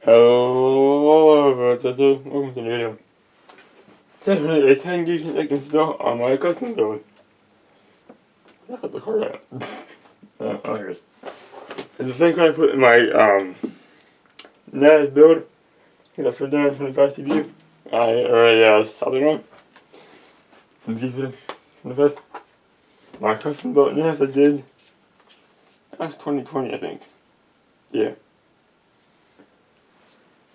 Hello, welcome to the video. Definitely a 10 gig I can install on my custom build. I got the card out. Oh, here it is. It's the same card I put in my NAS build. That's for 925 CPU. I already soldered on. The G25. My custom built NAS I did. That's 2020, I think. Yeah.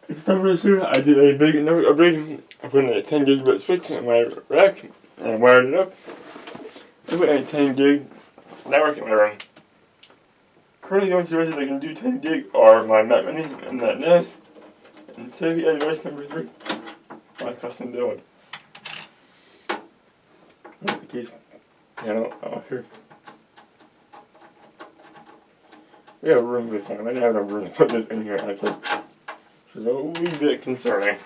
It's time really soon. I did a big network upgrade. I put in a 10 gigabit switch in my rack and wired it up. I put in a 10 gig network in my room. Currently the only devices that can do 10 gig are my Mac Mini and that NAS. And TechSavvvvy device number 3, my custom build. The case panel out here. We have room this time. I didn't have enough room to put this in here actually. Which is a wee bit concerning.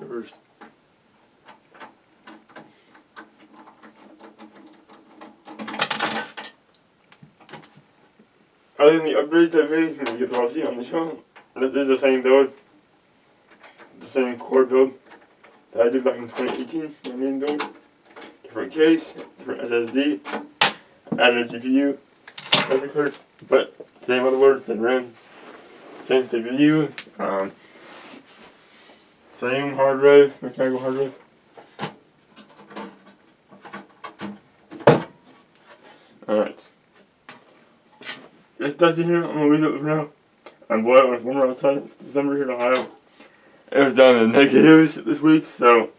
Reversed. Other than the upgrades I made, and you can see on the show, this is the same build, the same core build that I did back in 2018, my main build. Different case, different SSD, added a GPU, graphic card, but same motherboard, same RAM, same CPU, same hard drive, mechanical hard drive. Alright. It's dusty here, I'm gonna leave it for now. I'm boiling when it's warmer outside. It's December here in Ohio. It was down in the negatives this week, so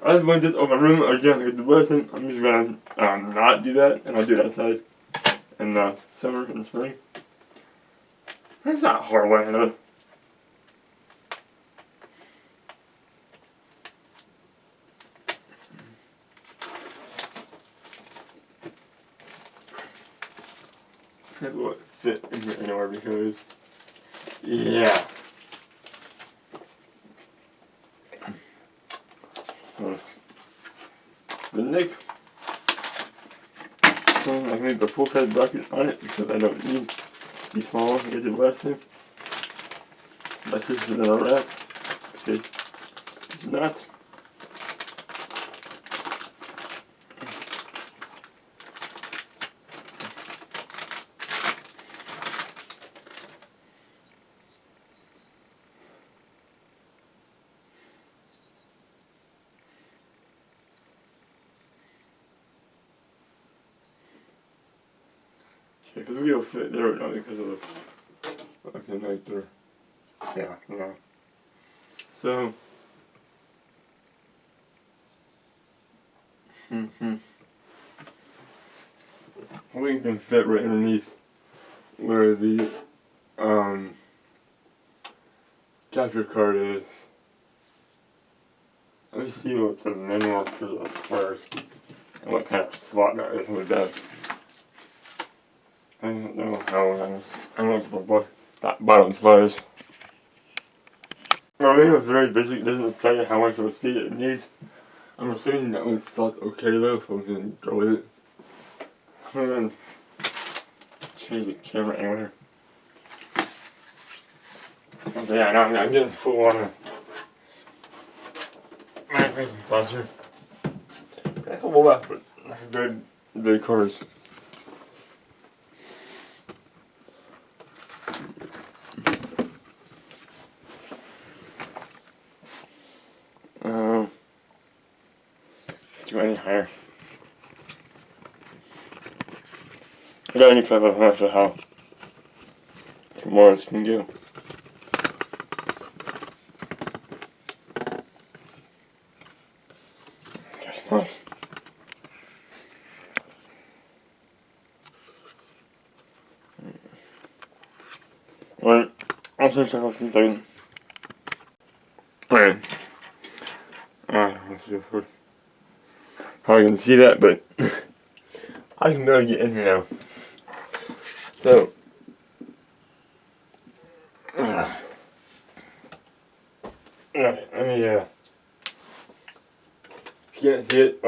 I just went this over my room again with the blessing. I'm just gonna not do that, and I'll do it outside in the summer and spring. That's not hard way, though. That will fit in here anywhere because, yeah. The NIC, I made the full size bracket on it because I don't need these small ones to get to the last thing. That piece is in a rack. Okay, it's not. Okay, because we don't fit there right now because of the connector. Yeah, no. So, we can fit right underneath where the capture card is. Let me see what the manual requires and what kind of slot that is with that. I don't know how I don't know what that bottom slot is. Well, I think it's very basic. It doesn't tell you how much of a speed it needs. I'm assuming that one slot's okay though, so I'm gonna go with it. I'm gonna change the camera anywhere. Okay, yeah, no, I'm getting full on my face and slots here. Got a couple left, but good big cars. Let's go any higher. I got any kind of extra how more it can do. Guess not. Alright, I'll finish that off in a second. Alright. Let's see if we're probably gonna see that, but I can barely get in here now. So, alright, let me, if you can't see it,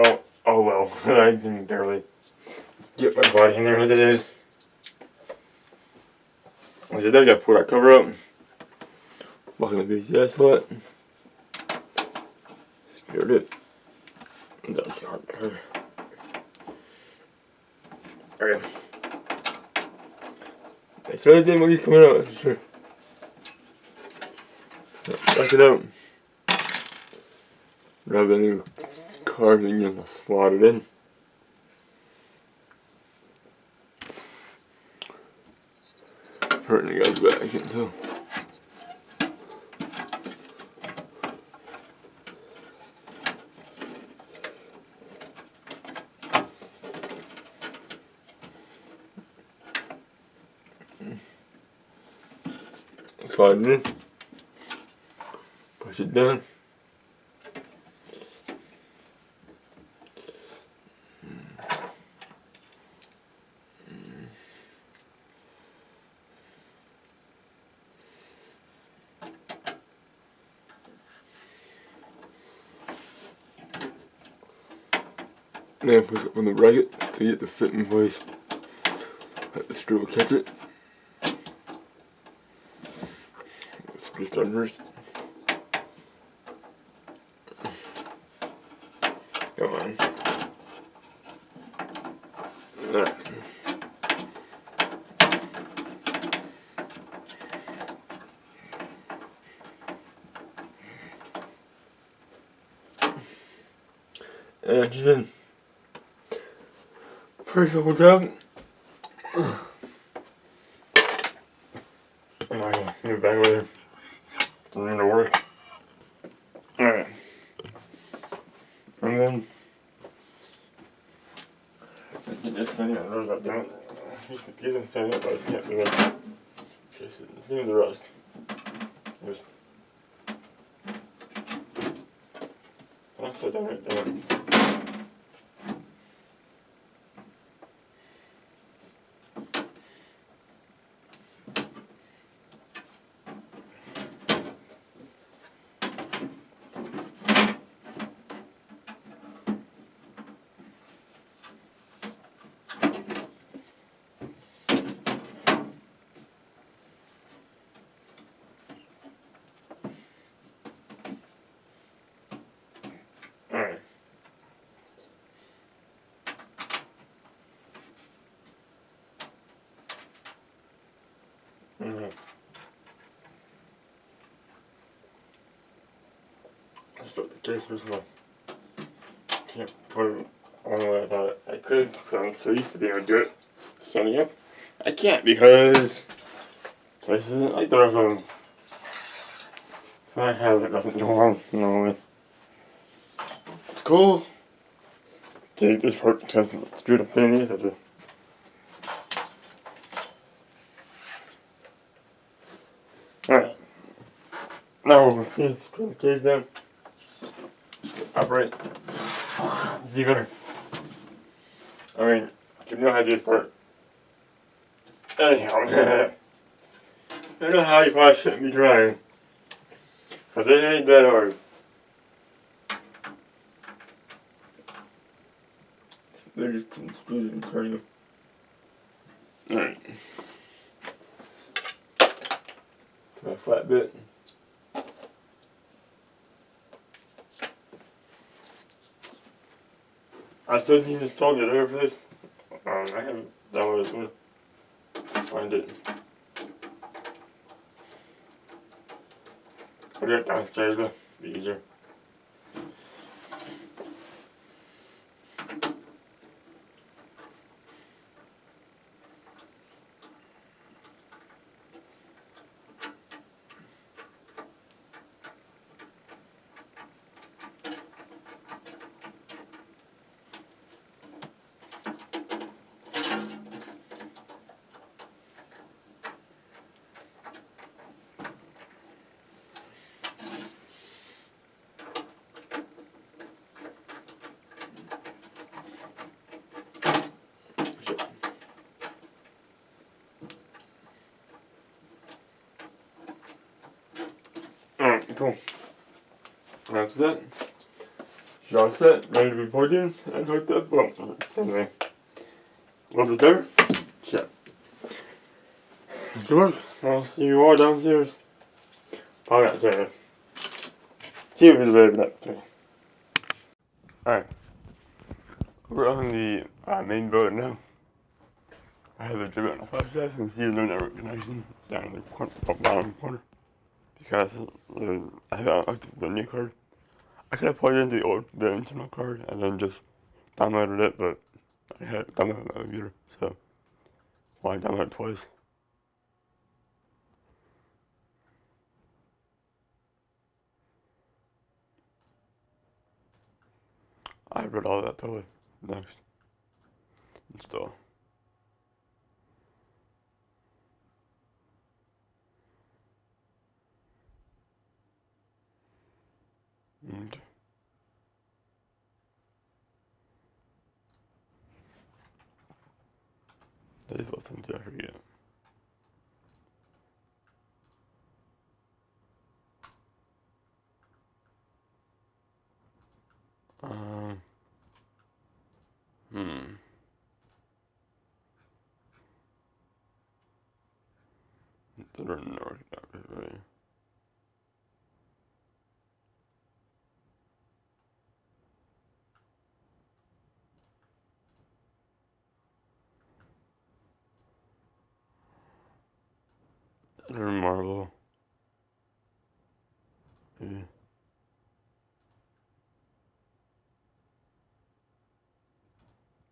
oh well, I can barely get my body in there as it is. So then I gotta pull that cover up. Walk in the VCS slot. Secured it. That's actually hard to turn. There we go. It's really thin when he's coming out, for sure. Back it out. Grab the new card and you can slot it in. Hurting the guy's back, I can tell. Slide it in. Push it down. Then push it on the bracket to get the fit in place. Let the screw will catch it. Screw start first. Come on. There. And she's in. First double job. Oh my god, get back with it. I'm gonna work. Alright. And then this thing, I know that down. You should get them stand up, but I can't do that. Just see the rust. Just that's what I'm doing. Alright. I stuck the case with my. Can't put it on the way I thought I could, because I'm so used to being able to do it standing up. I can't because this isn't like the rest of them. So I have it, nothing going on normally. It's cool. Take this part because it's screwed up in the Alright. Now we'll see, screw the case down. Operate. See better. I mean, you know how to do this part. Anyhow, I don't know how you probably shouldn't be trying. Because it ain't that hard. They're just screwed and turning them. Alright. My flat bit. I still need to install the other for this. I haven't downloaded it. Find it. I'll do it downstairs though. Be easier. Alright, cool. That's it. She's all set, ready to be plugged in and hooked up. Well, same thing. A little bit better? Yeah. Good work. I'll see you all downstairs. Probably outside. See you later that day. Alright. We're on the main board now. I have a gym on the flash drive and see the no network connection down in the corner, bottom corner. Because I have the new card. I could have plugged into the internal card and then just downloaded it, but I had it downloaded on my computer, so why download it twice? I read all that totally. Next. Install. And there's nothing to forget. I don't know right. Marble. Maybe.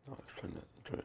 No, let's try that. Let's try it.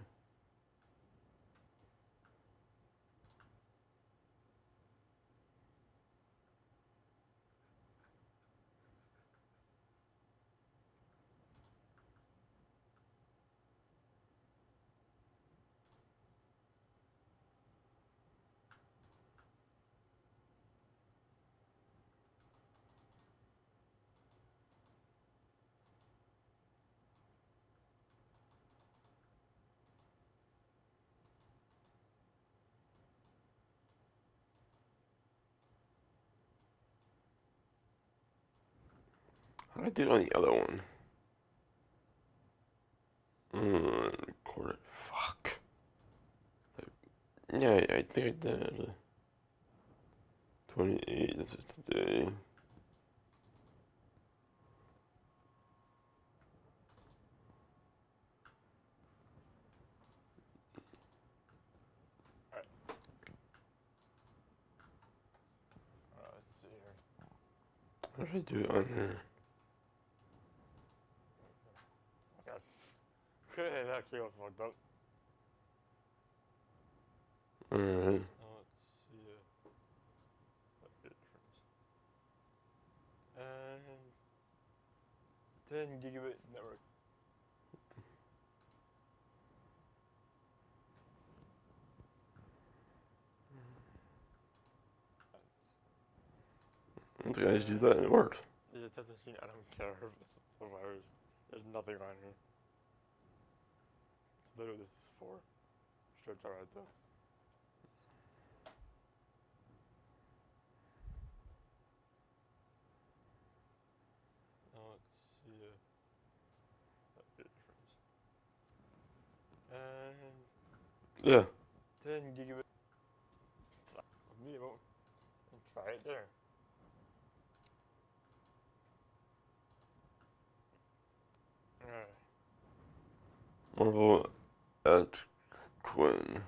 How do I do it on the other one? Record it. Fuck. Yeah, I think I did. 28, that's it today. Alright. Let's see here. How should I do it on here? Oh god. It actually was fucked up. Alright. Let's see it. And 10 gigabit network. Once I just use that and it works. This is a test machine, I don't care if it's a virus. There's nothing on here. It's literally this is for. Sure, it's alright though. Now let's see and yeah. 10 gigabit. Me, won't try it there. Alright. Marvel at Quinn.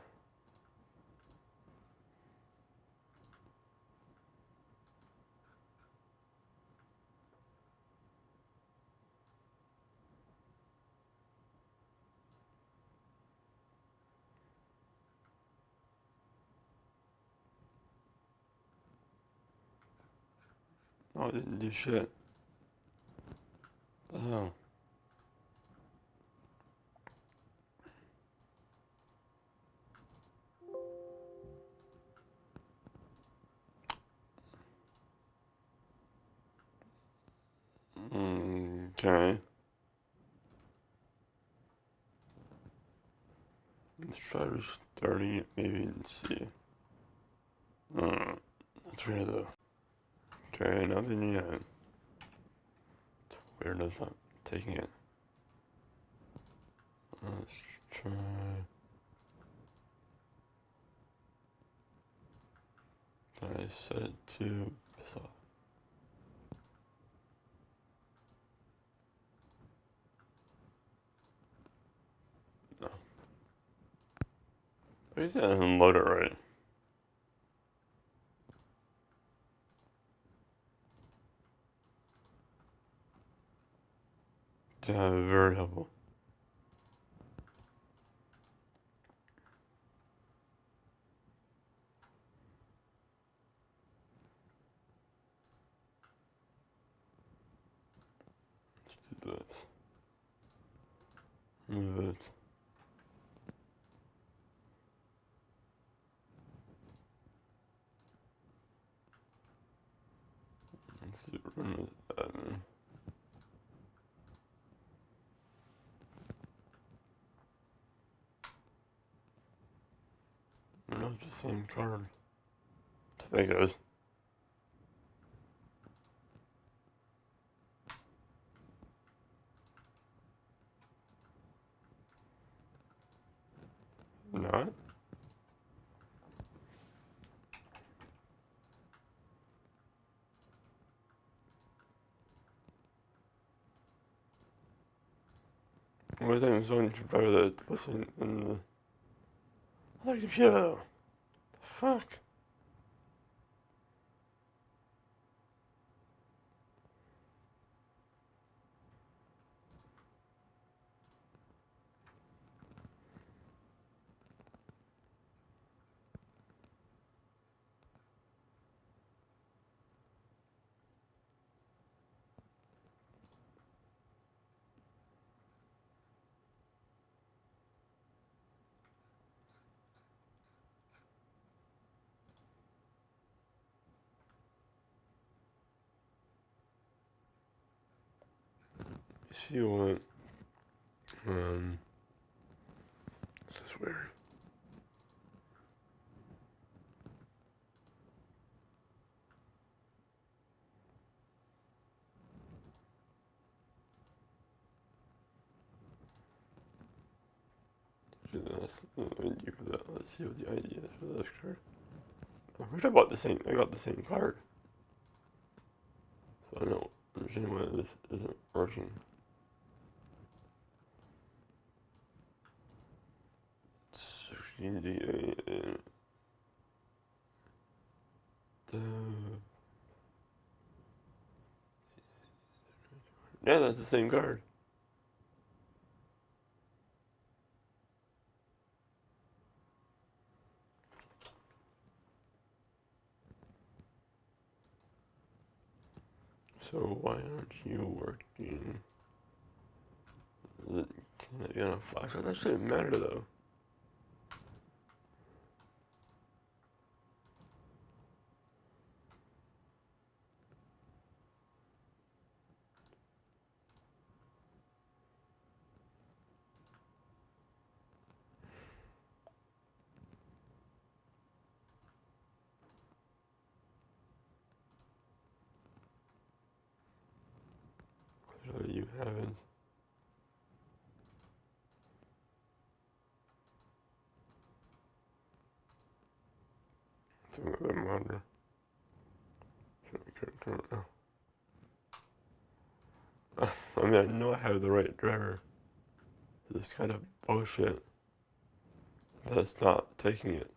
Oh, I didn't do shit. What the hell? Okay. Let's try restarting it maybe and see. That's weird though. Okay, nothing yet. It's weird that's not taking it. Let's try. I set it to piss off. No. But he said I didn't load it right. Yeah, very helpful. Let's do this. Move it. Let's do run with admin. No, it's the same card. I think it is. Not? What thing is only better that listen in the other computer though? The fuck? See what this is weird. Do this. Let's see what the idea is for this card. I wish I bought the same. I got the same card. So I don't understand why this isn't working. Yeah, that's the same card. So why aren't you working? Can it be on a flash? That shouldn't matter though. Clearly you haven't. It's another monitor. I mean, I know I have the right driver. This kind of bullshit that's not taking it.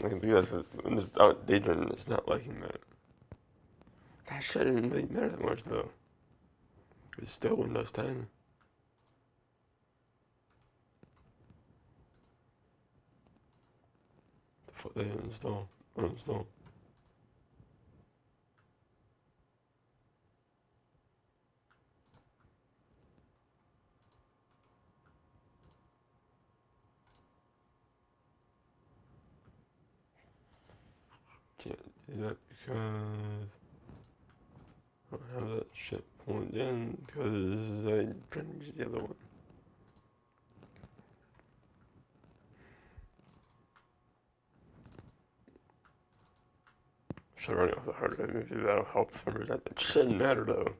Like, because when it's outdated and it's not liking that. That shouldn't really matter that much though. It's still Windows 10. Before they uninstall. Can't do that because I don't have that shit plugged in because I tried to use the other one. Should run it off the hard drive, maybe that'll help for some reason. It shouldn't matter though.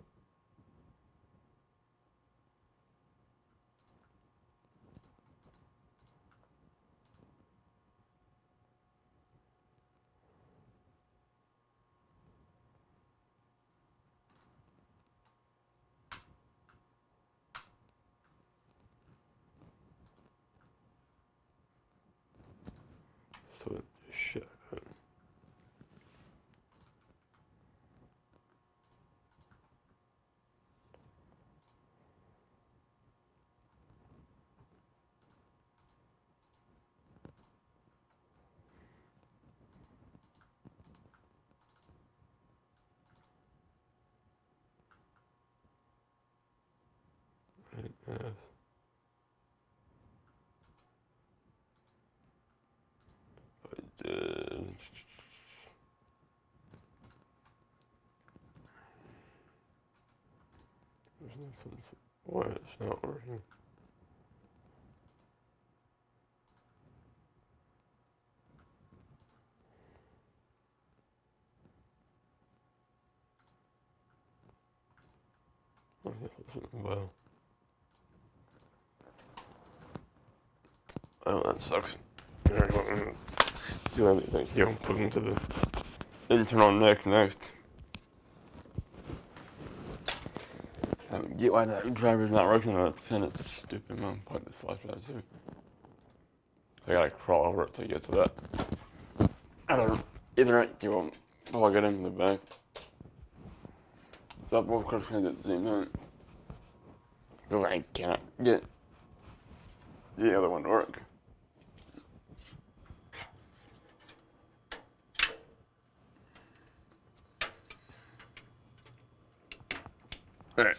so shit. Yes. I did. There's nothing. Why it's not working? I guess that's well. Oh, that sucks. Alright, well, do anything here. I'm plugging to the internal NIC next. I don't get why that driver's not working on it. It's stupid, man. Plug this flash drive too. I gotta crawl over it to get to that other Ethernet. You won't plug it into the back. So both cars can at the same time. Because I can't get the other one to work. Alright.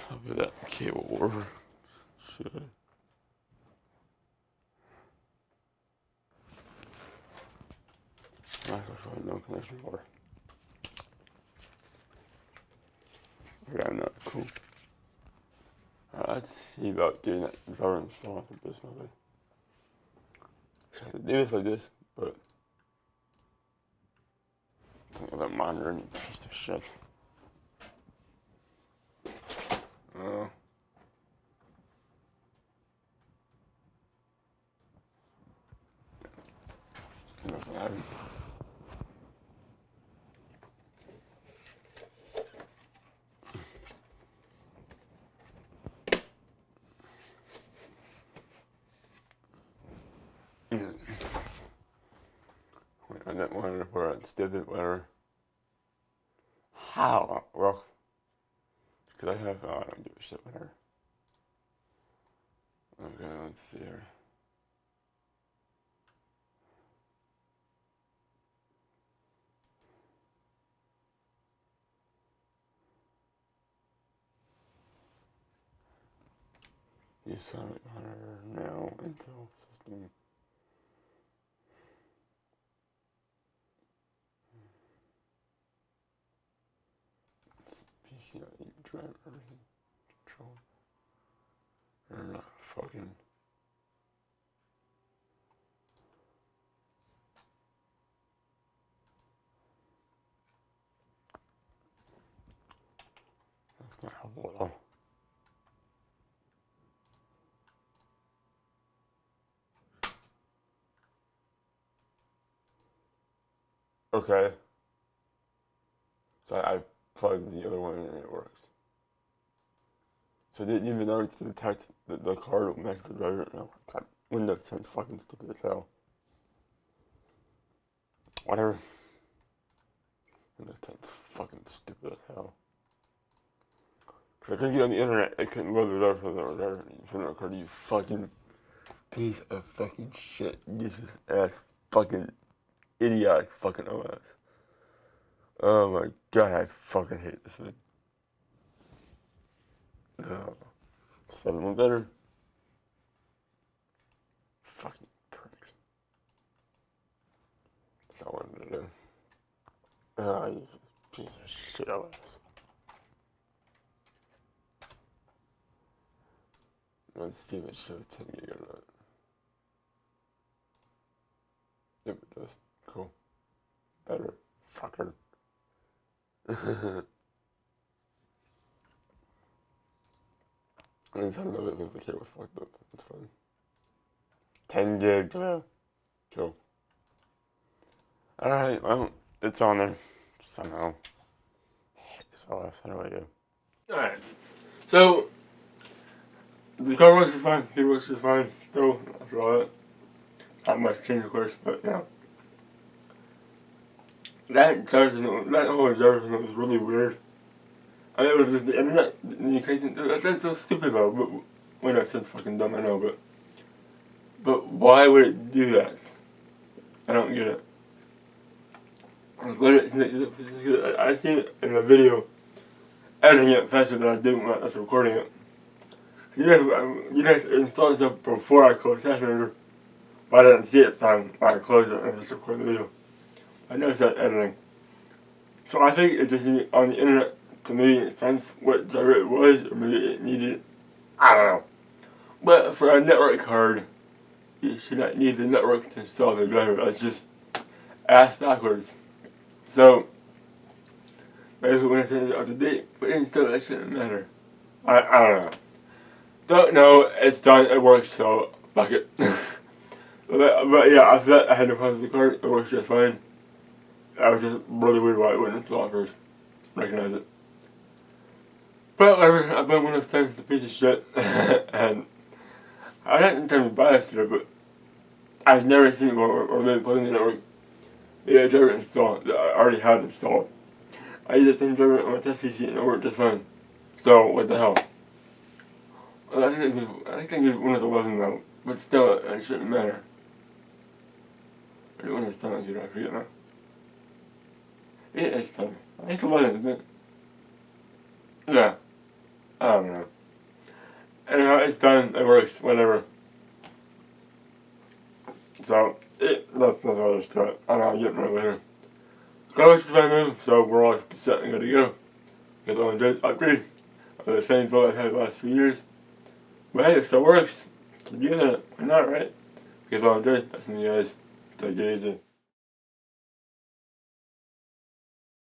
I'll be that cable over. Shit. I have no connection for. Okay, I'm not cool. Let's see about getting that driver installed for this method. I have to do this like this, but I think that monitor and piece of shit. Nothing happened. Wait, I didn't want to where it did it where. How? Well, because I have, I don't give a shit with her. Okay, let's see here. ViewSonic monitor now Intel system. It's PCIe driver control. Or not fucking. That's not helpful at all. Okay. So I plugged the other one in and it works. So I didn't even know to detect that the card will match the driver. Oh my god. Windows 10's fucking stupid as hell. Whatever. Windows 10's fucking stupid as hell. Cause I couldn't get on the internet, I couldn't load the driver for the driver. You couldn't record, you fucking piece of fucking shit. Useless ass fucking idiotic fucking OS. Oh my god, I fucking hate this thing. No. 7 one better. Fucking pricks. That's all I wanted to do. You piece of shit OS. Let's see if it shows 10 gig or not. Yep, it does. Cool. Better. Fucker. I just had to know it because the kid was fucked up. It's fine. 10 gig. Yeah. Cool. Alright, well, it's on there. Somehow. Hate this OS. How do I do? Alright. So, the car works just fine, it works just fine, still, after all that. Not much change, of course, but yeah. That whole charger thing was really weird. I mean, it was just the internet, that's so stupid though, but when I said fucking dumb, I know, but why would it do that? I don't get it. I seen it in a video, editing it faster than I did when I was recording it. You have to install stuff before I close Task Manager, but I didn't see it time when I closed it and just recorded the video. I noticed that editing. So I think it just needed on the internet to maybe sense what driver it was, or maybe it needed, I don't know. But for a network card, you should not need the network to install the driver. That's just ass backwards. So, maybe when I say it's up to date, but still that shouldn't matter. I don't know. Don't know, it's done, it works, so fuck it. but yeah, after that I had no problems with the card, it works just fine. I was just really weird why it wouldn't install it first. Recognize it. But whatever, I've been Windows 10, it's a piece of shit. And I'm not in terms of biased to it, but I've never seen it or they put in the network the driver installed that I already had installed. I used the same driver on my test PC and it worked just fine. So, what the hell? Well, I think I use Windows 11 though, but still, it shouldn't matter. Or Windows 10, I forget now. It's 10. It's 11, isn't it? Yeah. I don't know. Anyhow, it's done, it works, whatever. So, that's all there's to it. I know I'm getting rid of it later. Graphics is brand new, so we're all set and good to go. Because I'll enjoy this upgrade of the same build I've had the last few years. But hey, if it still works, keep using it. Why not, right? Because I'll enjoy it. That's from you guys. Take it easy.